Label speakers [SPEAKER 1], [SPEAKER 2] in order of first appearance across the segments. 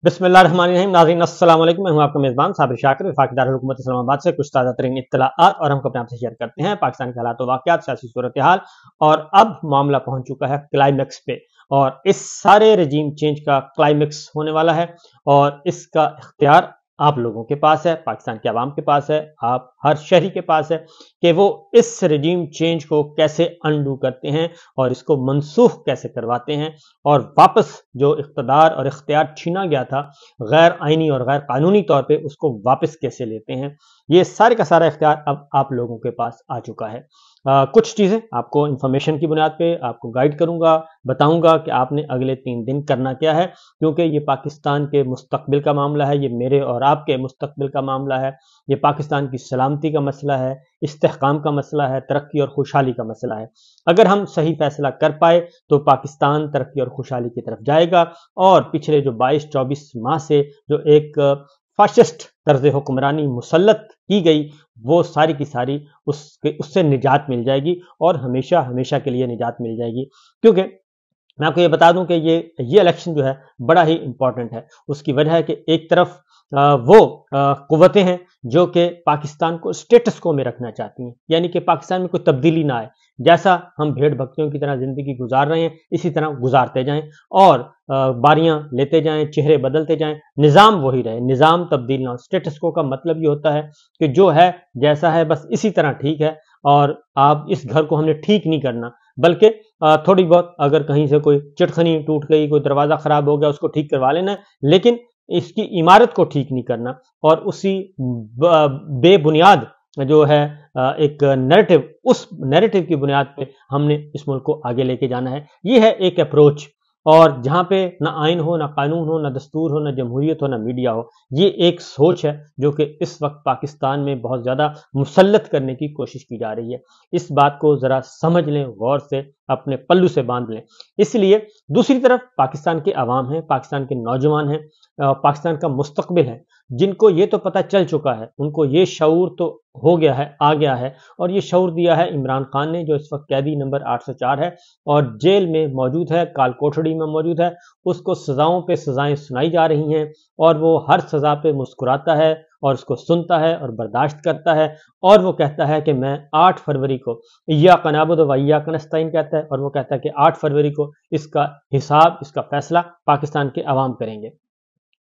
[SPEAKER 1] बिस्मिल्लाहिर्रहमानिर्रहीम। नाज़रीन अस्सलाम वालेकुम। मैं हूं आपका मेज़बान साबिर शाकिर, वफाकी दारुल हुकूमत इस्लामाबाद से कुछ ताज़ा तरीन इत्तलाआत और हम अपने आपसे शेयर करते हैं पाकिस्तान के हालात वाक़यात, सियासी सूरत हाल। और अब मामला पहुंच चुका है क्लाइमेक्स पे और इस सारे रजीम चेंज का क्लाइमेक्स होने वाला है और इसका इख्तियार आप लोगों के पास है, पाकिस्तान के अवाम के पास है, आप हर शहरी के पास है कि वो इस रजीम चेंज को कैसे अनडू करते हैं और इसको मनसूख कैसे करवाते हैं और वापस जो इक़्तिदार और इख्तियार छीना गया था गैर आइनी और गैर कानूनी तौर पे उसको वापस कैसे लेते हैं। ये सारे का सारा इख्तियार अब आप लोगों के पास आ चुका है। कुछ चीज़ें आपको इंफॉर्मेशन की बुनियाद पे आपको गाइड करूंगा, बताऊंगा कि आपने अगले 3 दिन करना क्या है, क्योंकि ये पाकिस्तान के मुस्तकबिल का मामला है, ये मेरे और आपके मुस्तकबिल का मामला है, ये पाकिस्तान की सलामती का मसला है, इस्तेहकाम का मसला है, तरक्की और खुशहाली का मसला है। अगर हम सही फैसला कर पाए तो पाकिस्तान तरक्की और खुशहाली की तरफ जाएगा और पिछले जो 22-24 माह से जो एक फाशिस्ट तर्ज हुक्मरानी मुसल्लत की गई वो सारी की सारी उससे निजात मिल जाएगी और हमेशा हमेशा के लिए निजात मिल जाएगी। क्योंकि मैं आपको ये बता दूं कि ये इलेक्शन जो है बड़ा ही इंपॉर्टेंट है। उसकी वजह है कि एक तरफ वो कुव्वतें हैं जो कि पाकिस्तान को स्टेटस को में रखना चाहती हैं, यानी कि पाकिस्तान में कोई तब्दीली ना आए, जैसा हम भेड़ बकरियों की तरह जिंदगी गुजार रहे हैं इसी तरह गुजारते जाएं और बारियां लेते जाएं, चेहरे बदलते जाएं, निज़ाम वही रहे, निज़ाम तब्दील ना हो। स्टेटस को का मतलब ये होता है कि जो है जैसा है बस इसी तरह ठीक है और आप इस घर को हमने ठीक नहीं करना, बल्कि थोड़ी बहुत अगर कहीं से कोई चिटखनी टूट गई, कोई दरवाजा खराब हो गया, उसको ठीक करवा लेना है, लेकिन इसकी इमारत को ठीक नहीं करना। और उसी बेबुनियाद जो है एक नैरेटिव, उस नैरेटिव की बुनियाद पे हमने इस मुल्क को आगे लेके जाना है। ये है एक अप्रोच। और जहां पे ना आइन हो, ना कानून हो, ना दस्तूर हो, ना जमहूरियत हो, ना मीडिया हो, ये एक सोच है जो कि इस वक्त पाकिस्तान में बहुत ज्यादा मुसल्लत करने की कोशिश की जा रही है। इस बात को जरा समझ लें, गौर से अपने पल्लू से बांध लें। इसलिए दूसरी तरफ पाकिस्तान के अवाम हैं, पाकिस्तान के नौजवान हैं, पाकिस्तान का मुस्तकबिल है, जिनको ये तो पता चल चुका है, उनको ये शऊर तो हो गया है, आ गया है, और ये शऊर दिया है इमरान खान ने, जो इस वक्त कैदी नंबर 804 है और जेल में मौजूद है, काल कोठड़ी में मौजूद है। उसको सजाओं पे सजाएं सुनाई जा रही हैं और वो हर सजा पे मुस्कुराता है और उसको सुनता है और बर्दाश्त करता है। और वो कहता है कि मैं 8 फरवरी को इय्याका नअबुदु व इय्याका नस्तईन कहता है, और वो कहता है कि 8 फरवरी को इसका हिसाब, इसका फैसला पाकिस्तान के अवाम करेंगे।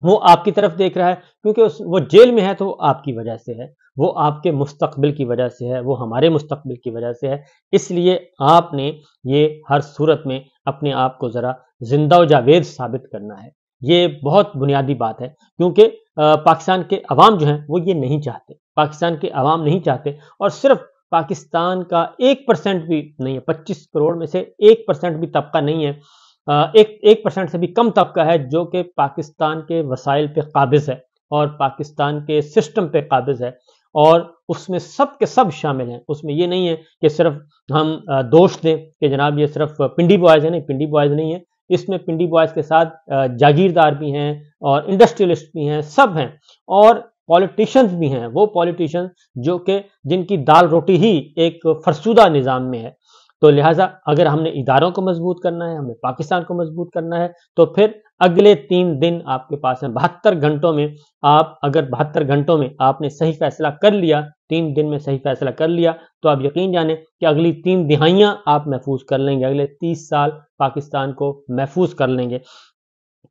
[SPEAKER 1] वो आपकी तरफ देख रहा है क्योंकि वो जेल में है, तो वो आपकी वजह से है, वो आपके मुस्तकबिल की वजह से है, वो हमारे मुस्तकबिल की वजह से है। इसलिए आपने ये हर सूरत में अपने आप को जरा जिंदा व जावेद साबित करना है। ये बहुत बुनियादी बात है, क्योंकि पाकिस्तान के अवाम जो हैं वो ये नहीं चाहते, पाकिस्तान के अवाम नहीं चाहते। और सिर्फ पाकिस्तान का 1% भी नहीं है, 25 करोड़ में से 1% भी तबका नहीं है, 1% से भी कम तबका है जो कि पाकिस्तान के वसाइल पे काबिज है और पाकिस्तान के सिस्टम पे काबिज है। और उसमें सब के सब शामिल हैं। उसमें ये नहीं है कि सिर्फ हम दोष दें कि जनाब ये सिर्फ पिंडी बॉयज है, नहीं, पिंडी बॉयज नहीं है। इसमें पिंडी बॉयज के साथ जागीरदार भी हैं और इंडस्ट्रियलिस्ट भी हैं, सब हैं। और पॉलिटिशियंस भी हैं, वो पॉलिटिशियंस जो कि जिनकी दाल रोटी ही एक फरसुदा निज़ाम में है। तो लिहाजा अगर हमने इदारों को मजबूत करना है, हमें पाकिस्तान को मजबूत करना है, तो फिर अगले 3 दिन आपके पास हैं। 72 घंटों में आप, अगर 72 घंटों में आपने सही फैसला कर लिया, 3 दिन में सही फैसला कर लिया, तो आप यकीन जाने कि अगली 3 दिहाइयां आप महफूज कर लेंगे, अगले 30 साल पाकिस्तान को महफूज कर लेंगे।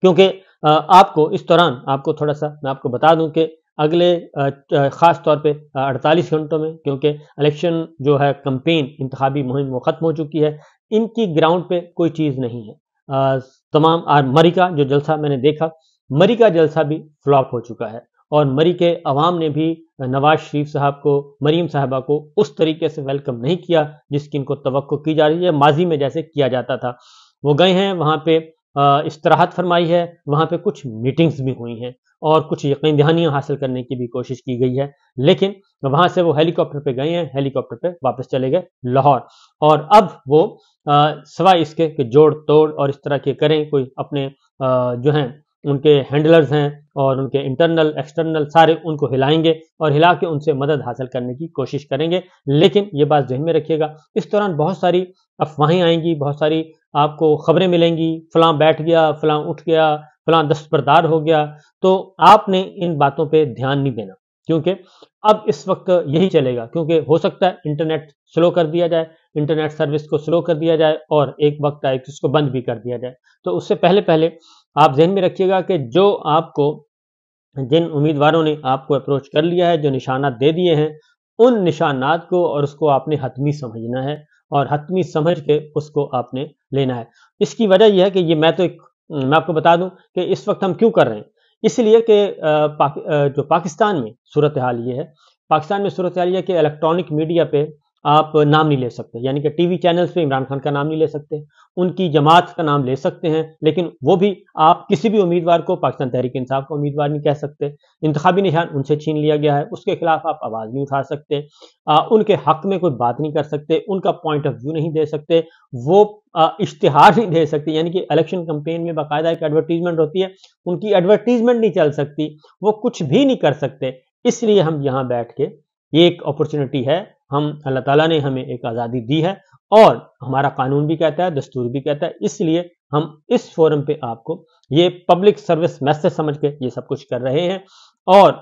[SPEAKER 1] क्योंकि आपको इस दौरान, आपको थोड़ा सा मैं आपको बता दूं कि अगले खास तौर पे 48 घंटों में, क्योंकि इलेक्शन जो है, कंपेन, इंतखाबी मुहिम वो खत्म हो चुकी है, इनकी ग्राउंड पे कोई चीज़ नहीं है। तमाम मरी का जो जलसा मैंने देखा, मरी का जलसा भी फ्लॉप हो चुका है और मरी के अवाम ने भी नवाज शरीफ साहब को, मरीम साहबा को उस तरीके से वेलकम नहीं किया जिसकी इनको तवक्को की जा रही है, माजी में जैसे किया जाता था। वो गए हैं वहाँ पे, इस्तराहत फरमाई है, वहाँ पे कुछ मीटिंग्स भी हुई हैं और कुछ यकीन दहानियां हासिल करने की भी कोशिश की गई है, लेकिन वहां से वो हेलीकॉप्टर पे गए हैं, हेलीकॉप्टर पे वापस चले गए लाहौर। और अब वो सवाए इसके कि जोड़ तोड़ और इस तरह के करें, कोई अपने जो हैं उनके हैंडलर्स हैं और उनके इंटरनल एक्सटर्नल सारे उनको हिलाएंगे और हिला के उनसे मदद हासिल करने की कोशिश करेंगे। लेकिन ये बात ज़हन में रखिएगा, इस दौरान बहुत सारी अफवाहें आएंगी, बहुत सारी आपको खबरें मिलेंगी, फलां बैठ गया, फलां उठ गया, फलां दस्तबरदार हो गया, तो आपने इन बातों पे ध्यान नहीं देना, क्योंकि अब इस वक्त यही चलेगा, क्योंकि हो सकता है इंटरनेट स्लो कर दिया जाए, इंटरनेट सर्विस को स्लो कर दिया जाए और एक वक्त आए कि उसको बंद भी कर दिया जाए। तो उससे पहले पहले आप ज़हन में रखिएगा कि जो आपको जिन उम्मीदवारों ने आपको अप्रोच कर लिया है, जो निशानात दे दिए हैं, उन निशानात को और उसको आपने हतमी समझना है और हतमी समझ के उसको आपने लेना है। इसकी वजह यह है कि मैं आपको बता दूं कि इस वक्त हम क्यों कर रहे हैं। इसलिए कि जो पाकिस्तान में सूरत हाल ये है, पाकिस्तान में सूरत हाल ये है कि इलेक्ट्रॉनिक मीडिया पे आप नाम नहीं ले सकते, यानी कि टीवी चैनल्स पे इमरान खान का नाम नहीं ले सकते, उनकी जमात का नाम ले सकते हैं, लेकिन वो भी आप किसी भी उम्मीदवार को पाकिस्तान तहरीक इंसाफ का उम्मीदवार नहीं कह सकते। इंतखाबी निशान उनसे छीन लिया गया है, उसके खिलाफ आप आवाज़ नहीं उठा सकते, उनके हक में कोई बात नहीं कर सकते, उनका पॉइंट ऑफ व्यू नहीं दे सकते, वो इश्तिहार नहीं दे सकते, यानी कि इलेक्शन कैंपेन में बाकायदा एक एडवर्टीजमेंट होती है, उनकी एडवर्टीजमेंट नहीं चल सकती, वो कुछ भी नहीं कर सकते। इसलिए हम यहाँ बैठ के, ये एक अपॉर्चुनिटी है, हम अल्लाह ताला ने हमें एक आज़ादी दी है और हमारा कानून भी कहता है, दस्तूर भी कहता है, इसलिए हम इस फोरम पे आपको ये पब्लिक सर्विस मैसेज समझ के ये सब कुछ कर रहे हैं। और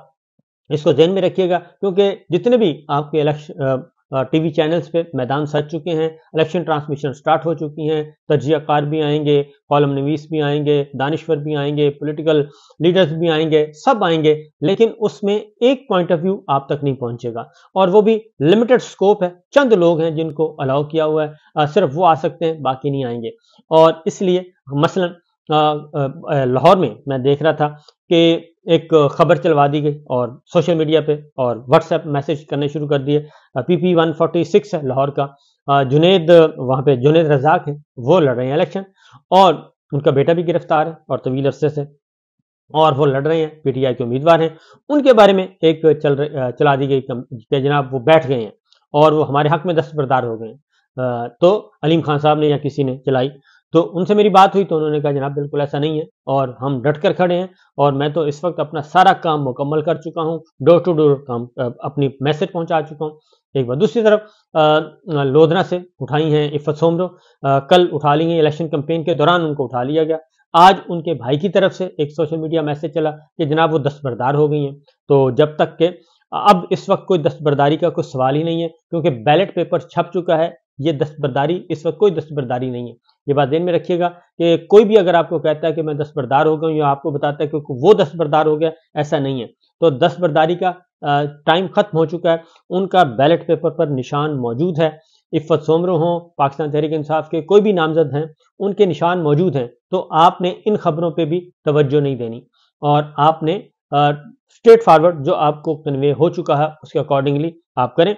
[SPEAKER 1] इसको ध्यान में रखिएगा, क्योंकि जितने भी आपके इलेक्शन टीवी चैनल्स पे मैदान सज चुके हैं, इलेक्शन ट्रांसमिशन स्टार्ट हो चुकी हैं, तजियाकार भी आएंगे, कॉलम नवीस भी आएंगे, दानिश्वर भी आएंगे, पॉलिटिकल लीडर्स भी आएंगे, सब आएंगे, लेकिन उसमें एक पॉइंट ऑफ व्यू आप तक नहीं पहुंचेगा और वो भी लिमिटेड स्कोप है, चंद लोग हैं जिनको अलाउ किया हुआ है, सिर्फ वो आ सकते हैं, बाकी नहीं आएंगे। और इसलिए मसलन लाहौर में मैं देख रहा था कि एक खबर चलवा दी गई और सोशल मीडिया पे और व्हाट्सएप मैसेज करने शुरू कर दिए। पीपी 146 है लाहौर का, जुनेद, वहां पे जुनेद रजाक है, वो लड़ रहे हैं इलेक्शन और उनका बेटा भी गिरफ्तार है और तवील अरसे से, और वो लड़ रहे हैं, पीटीआई के उम्मीदवार हैं। उनके बारे में एक चला दी गई कि जनाब वो बैठ गए हैं और वो हमारे हक में दस्तबरदार हो गए हैं। तो अलीम खान साहब ने या किसी ने चलाई, तो उनसे मेरी बात हुई तो उन्होंने कहा जनाब बिल्कुल ऐसा नहीं है और हम डट कर खड़े हैं और मैं तो इस वक्त अपना सारा काम मुकम्मल कर चुका हूँ, डोर टू डोर काम अपनी मैसेज पहुंचा चुका हूँ। एक बार दूसरी तरफ लोधना से उठाई हैं इफ़त सोमरो, कल उठा ली हैं, इलेक्शन कैंपेन के दौरान उनको उठा लिया गया। आज उनके भाई की तरफ से एक सोशल मीडिया मैसेज चला कि जनाब वो दस्तबरदार हो गई हैं। तो जब तक के अब इस वक्त कोई दस्तबरदारी का कोई सवाल ही नहीं है, क्योंकि बैलेट पेपर छप चुका है, ये दस्तबरदारी इस वक्त कोई दस्तबरदारी नहीं है। ये बात ध्यान में रखिएगा कि कोई भी अगर आपको कहता है कि मैं दस्तबरदार हो गया हूं या आपको बताता है कि वो दस्तबरदार हो गया, ऐसा नहीं है। तो दस्तबरदारी का टाइम खत्म हो चुका है, उनका बैलेट पेपर पर निशान मौजूद है। इफ़त सोमरो हों, पाकिस्तान तहरीक इंसाफ के कोई भी नामजद हैं, उनके निशान मौजूद हैं। तो आपने इन खबरों पे भी तवज्जो नहीं देनी और आपने स्ट्रेट फॉरवर्ड जो आपको कन्वे हो चुका है उसके अकॉर्डिंगली आप करें।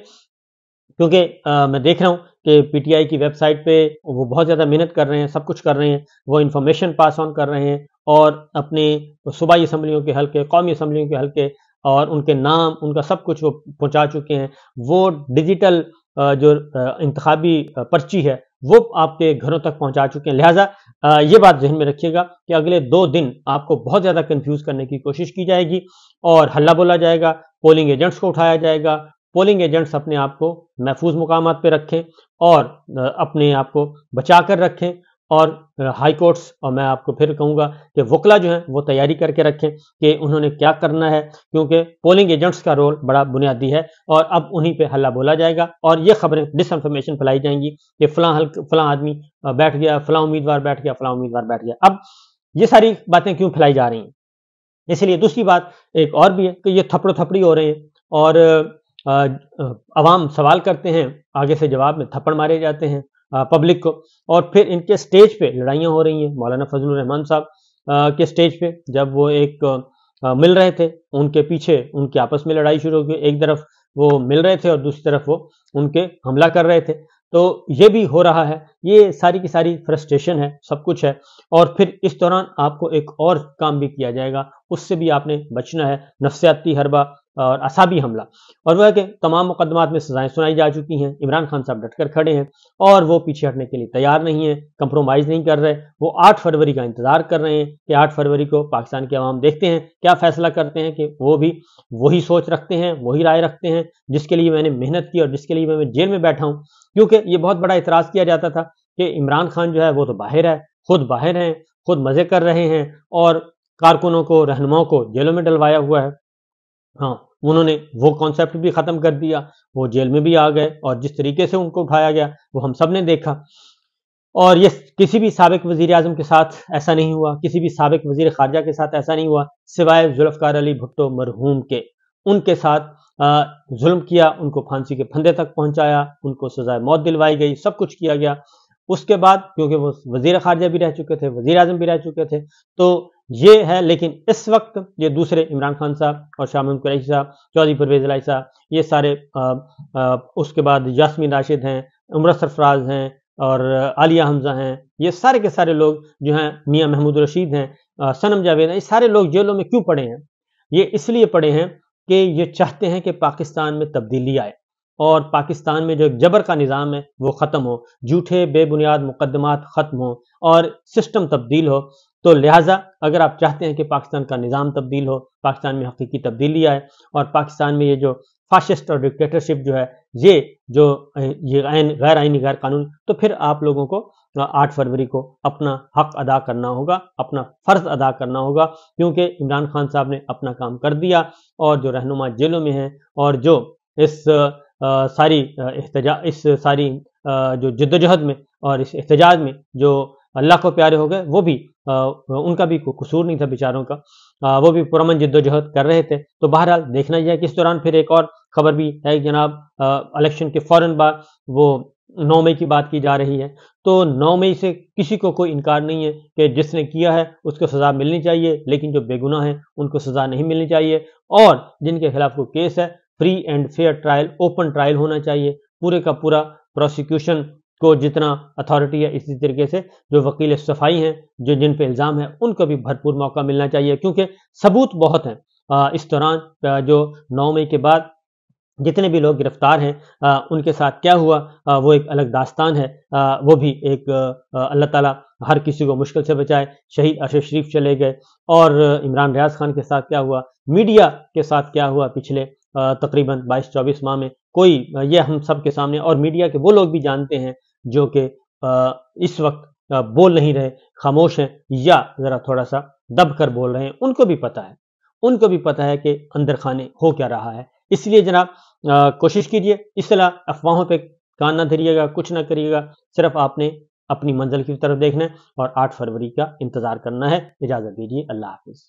[SPEAKER 1] क्योंकि मैं देख रहा हूँ कि पीटीआई की वेबसाइट पे वो बहुत ज़्यादा मेहनत कर रहे हैं, सब कुछ कर रहे हैं, वो इन्फॉर्मेशन पास ऑन कर रहे हैं और अपने सूबाई असम्बलियों के हल्के, कौमी असम्बलियों के हल्के और उनके नाम, उनका सब कुछ वो पहुँचा चुके हैं। वो डिजिटल जो इंतखाबी पर्ची है वो आपके घरों तक पहुँचा चुके हैं। लिहाजा ये बात ज़हन में रखिएगा कि अगले 2 दिन आपको बहुत ज़्यादा कन्फ्यूज़ करने की कोशिश की जाएगी और हल्ला बोला जाएगा, पोलिंग एजेंट्स को उठाया जाएगा। पोलिंग एजेंट्स अपने आप को महफूज मुकामात पे रखें और अपने आप को बचा कर रखें और हाई कोर्ट्स, और मैं आपको फिर कहूँगा कि वकला जो हैं वो तैयारी करके रखें कि उन्होंने क्या करना है, क्योंकि पोलिंग एजेंट्स का रोल बड़ा बुनियादी है और अब उन्हीं पे हल्ला बोला जाएगा और ये खबरें डिसइंफॉर्मेशन फैलाई जाएंगी कि फलां आदमी बैठ गया, फलां उम्मीदवार बैठ गया, फलां उम्मीदवार बैठ गया। अब ये सारी बातें क्यों फैलाई जा रही हैं? इसलिए दूसरी बात एक और भी है कि ये थप्पड़ो थप्पड़ी हो रहे हैं और अवाम सवाल करते हैं, आगे से जवाब में थप्पड़ मारे जाते हैं पब्लिक को, और फिर इनके स्टेज पे लड़ाइयाँ हो रही हैं। मौलाना फजलुर रहमान साहब के स्टेज पे जब वो एक मिल रहे थे, उनके पीछे उनकी आपस में लड़ाई शुरू हो गई, एक तरफ वो मिल रहे थे और दूसरी तरफ वो उनके हमला कर रहे थे। तो ये भी हो रहा है, ये सारी की सारी फ्रस्ट्रेशन है, सब कुछ है। और फिर इस दौरान आपको एक और काम भी किया जाएगा, उससे भी आपने बचना है, नफ्सियाती हरबा और असाबी हमला। और वह है कि तमाम मुकदमात में सजाएं सुनाई जा चुकी हैं, इमरान खान साहब डटकर खड़े हैं और वो पीछे हटने के लिए तैयार नहीं है, कंप्रोमाइज़ नहीं कर रहे। वो 8 फरवरी का इंतज़ार कर रहे हैं कि 8 फरवरी को पाकिस्तान के अवाम देखते हैं क्या फ़ैसला करते हैं, कि वो भी वही सोच रखते हैं, वही राय रखते हैं जिसके लिए मैंने मेहनत की और जिसके लिए मैं जेल में बैठा हूँ। क्योंकि ये बहुत बड़ा इतराज़ किया जाता था कि इमरान खान जो है वो तो बाहर है, खुद बाहर हैं, खुद मज़े कर रहे हैं और कारकुनों को, रहनुमाओं को जेलों में डलवाया हुआ है। हाँ, उन्होंने वो कॉन्सेप्ट भी खत्म कर दिया, वो जेल में भी आ गए और जिस तरीके से उनको उठाया गया वो हम सब ने देखा। और ये किसी भी साबिक वजीर आजम के साथ ऐसा नहीं हुआ, किसी भी साबिक वजीर खारजा के साथ ऐसा नहीं हुआ, सिवाय जुल्फ़िकार अली भुट्टो मरहूम के। उनके साथ जुल्म किया, उनको फांसी के फंदे तक पहुंचाया, उनको सजाए मौत दिलवाई गई, सब कुछ किया गया। उसके बाद क्योंकि वो वजीर खारजा भी रह चुके थे, वजीर आजम भी रह चुके थे, तो ये है। लेकिन इस वक्त ये दूसरे इमरान खान साहब और शाह महमूद कुरैशी साहब, चौधरी परवेज इलाही साहब, ये सारे उसके बाद यास्मीन राशिद हैं, उमर सरफराज हैं और आलिया हमजा हैं, ये सारे के सारे लोग जो हैं, मियाँ महमूद रशीद हैं, सनम जावेद हैं, ये सारे लोग जेलों में क्यों पड़े हैं? ये इसलिए पड़े हैं कि ये चाहते हैं कि पाकिस्तान में तब्दीली आए और पाकिस्तान में जो जबर का निज़ाम है वो ख़त्म हो, झूठे बेबुनियाद मुकदमात ख़त्म हो और सिस्टम तब्दील हो। तो लिहाजा अगर आप चाहते हैं कि पाकिस्तान का निज़ाम तब्दील हो, पाकिस्तान में हकीकी तब्दीली आए और पाकिस्तान में ये जो फाशिस्ट और डिक्टेटरशिप जो है, ये गैर आइनी गैर कानूनी, तो फिर आप लोगों को 8 फरवरी को अपना हक अदा करना होगा, अपना फ़र्ज अदा करना होगा, क्योंकि इमरान खान साहब ने अपना काम कर दिया और जो रहनुमा जेलों में हैं और जो इस सारी जो जिद्दोजहद में और इस एहतजाज में जो अल्लाह को प्यारे हो गए, वो भी उनका भी कोई कसूर नहीं था बेचारों का, वो भी पुरअमन जिद्दोजहद कर रहे थे। तो बहरहाल देखना यह है कि इस दौरान फिर एक और खबर भी है जनाब, इलेक्शन के फौरन बाद वो 9 मई की बात की जा रही है। तो 9 मई से किसी को कोई इनकार नहीं है कि जिसने किया है उसको सज़ा मिलनी चाहिए, लेकिन जो बेगुनाह हैं उनको सज़ा नहीं मिलनी चाहिए और जिनके खिलाफ कोई केस है, free and fair trial, open trial होना चाहिए। पूरे का पूरा प्रोसिक्यूशन को जितना अथॉरिटी है, इसी तरीके से जो वकील सफाई हैं, जो जिन पे इल्ज़ाम है, उनको भी भरपूर मौका मिलना चाहिए, क्योंकि सबूत बहुत हैं। इस दौरान जो 9 मई के बाद जितने भी लोग गिरफ्तार हैं, उनके साथ क्या हुआ, वो एक अलग दास्तान है। वो भी एक अल्लाह ताला हर किसी को मुश्किल से बचाए। शहीद अरशद शरीफ चले गए और इमरान रियाज खान के साथ क्या हुआ, मीडिया के साथ क्या हुआ पिछले तकरीबन 22-24 माह में, कोई ये हम सब के सामने और मीडिया के वो लोग भी जानते हैं जो कि इस वक्त बोल नहीं रहे, खामोश हैं या ज़रा थोड़ा सा दब कर बोल रहे हैं। उनको भी पता है कि अंदर खाने हो क्या रहा है। इसलिए जनाब कोशिश कीजिए, इस तरह अफवाहों पे कान ना धरिएगा, कुछ ना करिएगा, सिर्फ आपने अपनी मंजिल की तरफ देखना है और 8 फरवरी का इंतज़ार करना है। इजाज़त दीजिए, अल्लाह हाफ़िज़।